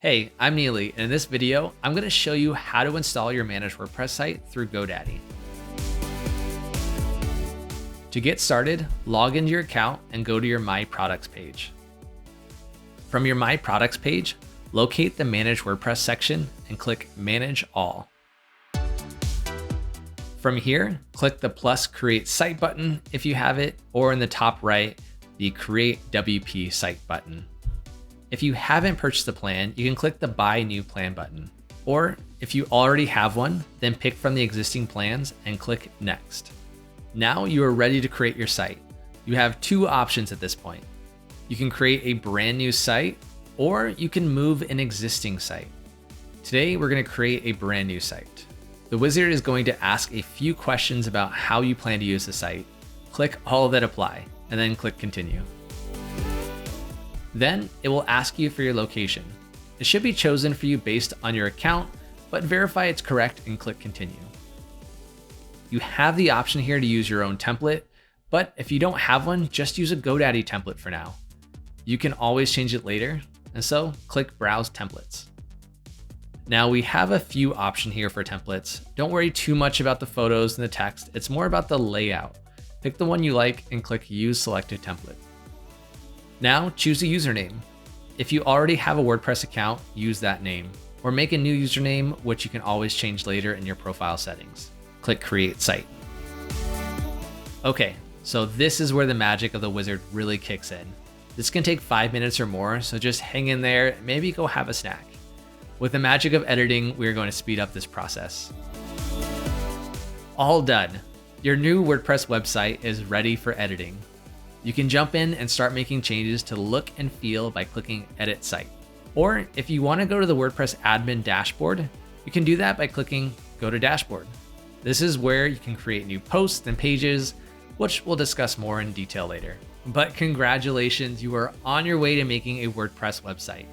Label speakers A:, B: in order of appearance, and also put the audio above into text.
A: Hey, I'm Neely, and in this video, I'm going to show you how to install your managed WordPress site through GoDaddy. To get started, log into your account and go to your My Products page. From your My Products page, locate the Manage WordPress section and click Manage All. From here, click the plus Create Site button if you have it, or in the top right, the Create WP Site button. If you haven't purchased a plan, you can click the Buy New Plan button. Or if you already have one, then pick from the existing plans and click Next. Now you are ready to create your site. You have two options at this point. You can create a brand new site, or you can move an existing site. Today, we're going to create a brand new site. The wizard is going to ask a few questions about how you plan to use the site. Click all that apply, and then click Continue. Then it will ask you for your location. It should be chosen for you based on your account, but verify it's correct and click Continue. You have the option here to use your own template, but if you don't have one, just use a GoDaddy template for now. You can always change it later, and so click Browse Templates. Now we have a few options here for templates. Don't worry too much about the photos and the text, it's more about the layout. Pick the one you like and click Use Selected Template. Now choose a username. If you already have a WordPress account, use that name, or make a new username, which you can always change later in your profile settings. Click Create Site. Okay, so this is where the magic of the wizard really kicks in. This can take 5 minutes or more, so just hang in there, maybe go have a snack. With the magic of editing, we are going to speed up this process. All done. Your new WordPress website is ready for editing. You can jump in and start making changes to the look and feel by clicking Edit Site. Or if you want to go to the WordPress admin dashboard, you can do that by clicking Go to Dashboard. This is where you can create new posts and pages, which we'll discuss more in detail later. But congratulations, you are on your way to making a WordPress website.